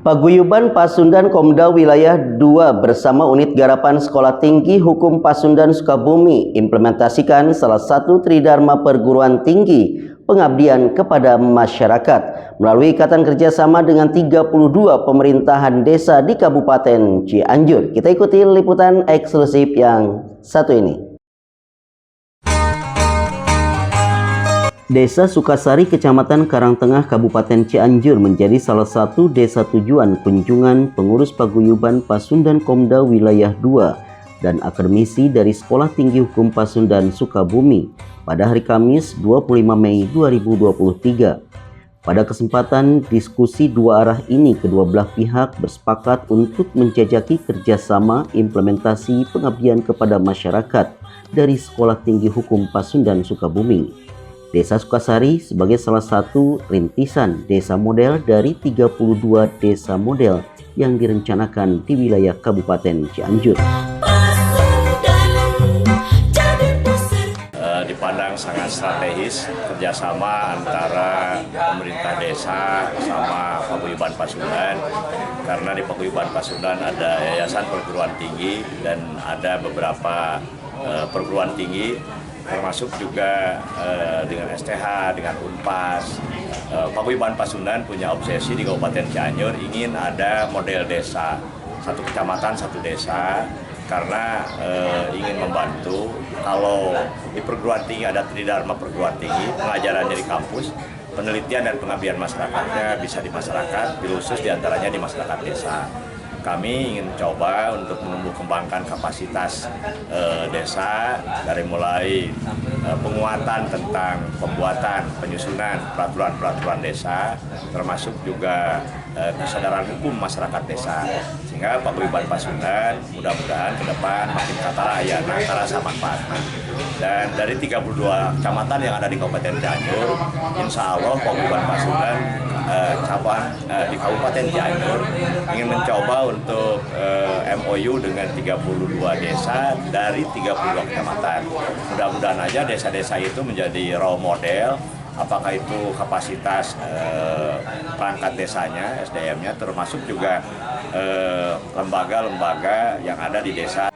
Paguyuban Pasundan Komda Wilayah 2 bersama unit garapan Sekolah Tinggi Hukum Pasundan Sukabumi implementasikan salah satu tridharma perguruan tinggi pengabdian kepada masyarakat melalui ikatan kerjasama dengan 32 pemerintahan desa di Kabupaten Cianjur. Kita ikuti liputan eksklusif yang satu ini. Desa Sukasari, Kecamatan Karangtengah, Kabupaten Cianjur menjadi salah satu desa tujuan kunjungan pengurus paguyuban Pasundan Komda Wilayah 2 dan akademisi dari Sekolah Tinggi Hukum Pasundan Sukabumi pada hari Kamis 25 Mei 2023. Pada kesempatan diskusi dua arah ini, kedua belah pihak bersepakat untuk menjajaki kerjasama implementasi pengabdian kepada masyarakat dari Sekolah Tinggi Hukum Pasundan Sukabumi. Desa Sukasari sebagai salah satu rintisan desa model dari 32 desa model yang direncanakan di wilayah Kabupaten Cianjur. Dipandang sangat strategis kerjasama antara pemerintah desa sama Paguyuban Pasundan, karena di Paguyuban Pasundan ada yayasan perguruan tinggi dan ada beberapa perguruan tinggi, termasuk juga dengan STH, dengan Unpas. Paguyuban Pasundan punya obsesi di Kabupaten Cianjur ingin ada model desa, satu kecamatan satu desa, karena ingin membantu. Kalau di perguruan tinggi ada tridharma perguruan tinggi, pengajarannya di kampus, penelitian dan pengabdian masyarakatnya bisa di masyarakat, khusus diantaranya di masyarakat desa. Kami ingin coba untuk menumbuh kembangkan kapasitas desa dari mulai penguatan tentang pembuatan, penyusunan peraturan-peraturan desa, termasuk juga kesadaran hukum masyarakat desa, sehingga Paguyuban Pasundan mudah-mudahan ke depan makin kata ayana, rasa manfaat. Dan dari 32 kecamatan yang ada di Kabupaten Cianjur, insya Allah Paguyuban Pasundan di Kabupaten Cianjur ingin mencoba untuk MOU dengan 32 desa dari 32 kecamatan. Mudah-mudahan aja desa-desa itu menjadi role model, apakah itu kapasitas perangkat desanya, SDM-nya, termasuk juga lembaga-lembaga yang ada di desa.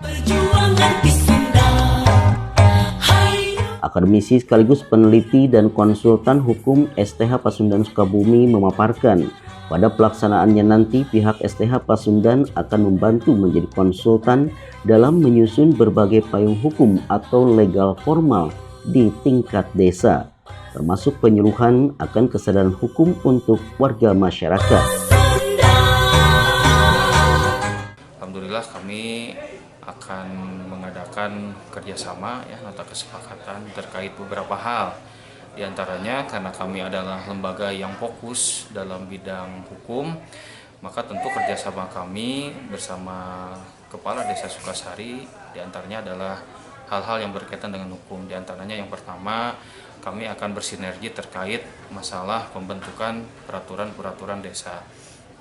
Akademisi sekaligus peneliti dan konsultan hukum STH Pasundan Sukabumi memaparkan pada pelaksanaannya nanti pihak STH Pasundan akan membantu menjadi konsultan dalam menyusun berbagai payung hukum atau legal formal di tingkat desa, termasuk penyuluhan akan kesadaran hukum untuk warga masyarakat. Alhamdulillah kami akan mengadakan kerjasama nota kesepakatan terkait beberapa hal. Di antaranya karena kami adalah lembaga yang fokus dalam bidang hukum, maka tentu kerjasama kami bersama Kepala Desa Sukasari diantaranya adalah hal-hal yang berkaitan dengan hukum. Di antaranya yang pertama, kami akan bersinergi terkait masalah pembentukan peraturan-peraturan desa.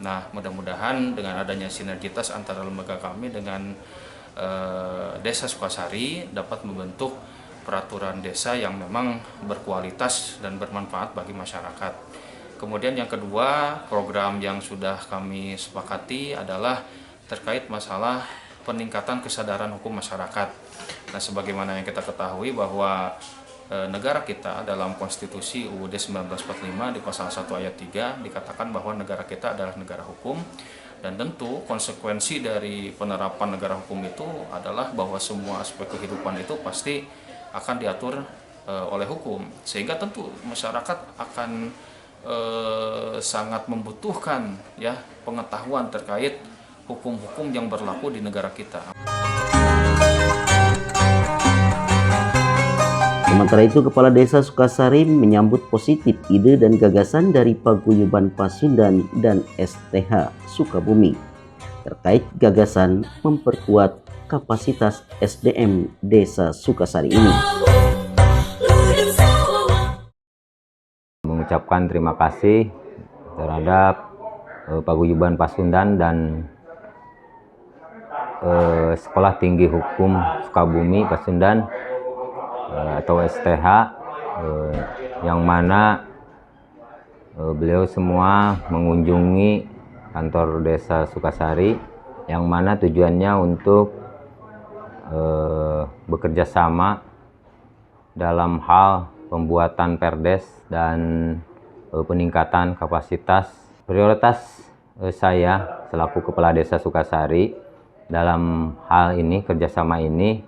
Nah, mudah-mudahan dengan adanya sinergitas antara lembaga kami dengan Desa Sukasari dapat membentuk peraturan desa yang memang berkualitas dan bermanfaat bagi masyarakat. Kemudian yang kedua, program yang sudah kami sepakati adalah terkait masalah peningkatan kesadaran hukum masyarakat. Nah, sebagaimana yang kita ketahui bahwa negara kita dalam konstitusi UUD 1945 di pasal 1 ayat 3 dikatakan bahwa negara kita adalah negara hukum. Dan tentu konsekuensi dari penerapan negara hukum itu adalah bahwa semua aspek kehidupan itu pasti akan diatur oleh hukum. Sehingga tentu masyarakat akan sangat membutuhkan pengetahuan terkait hukum-hukum yang berlaku di negara kita. Sementara itu, Kepala Desa Sukasari menyambut positif ide dan gagasan dari Paguyuban Pasundan dan STH Sukabumi terkait gagasan memperkuat kapasitas SDM Desa Sukasari ini. Mengucapkan terima kasih terhadap Paguyuban Pasundan dan Sekolah Tinggi Hukum Sukabumi Pasundan atau STH, yang mana beliau semua mengunjungi kantor Desa Sukasari, yang mana tujuannya untuk bekerja sama dalam hal pembuatan perdes dan peningkatan kapasitas. Prioritas saya selaku Kepala Desa Sukasari dalam hal ini, kerjasama ini,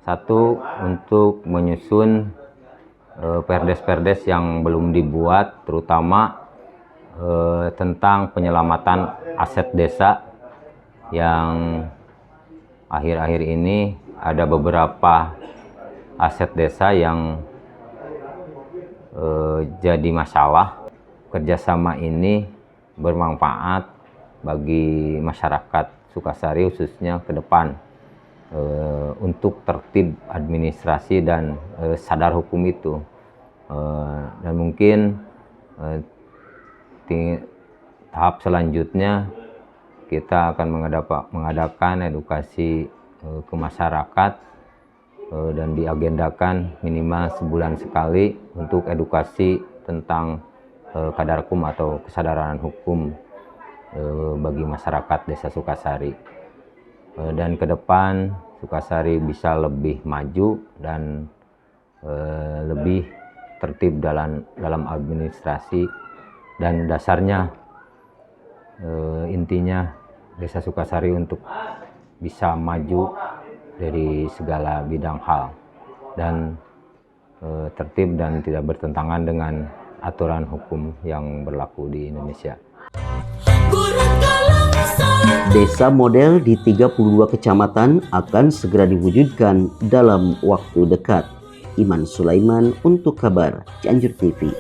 satu, untuk menyusun perdes-perdes yang belum dibuat, terutama tentang penyelamatan aset desa, yang akhir-akhir ini ada beberapa aset desa yang jadi masalah. Kerjasama ini bermanfaat bagi masyarakat Sukasari khususnya ke depan untuk tertib administrasi dan sadar hukum itu. Dan mungkin tahap selanjutnya kita akan mengadakan edukasi ke masyarakat dan diagendakan minimal sebulan sekali untuk edukasi tentang kadarkum atau kesadaran hukum bagi masyarakat Desa Sukasari. Dan ke depan Sukasari bisa lebih maju dan lebih tertib dalam administrasi, dan dasarnya intinya Desa Sukasari untuk bisa maju dari segala bidang hal dan tertib dan tidak bertentangan dengan aturan hukum yang berlaku di Indonesia. Desa model di 32 kecamatan akan segera diwujudkan dalam waktu dekat. Iman Sulaiman untuk Kabar Cianjur TV.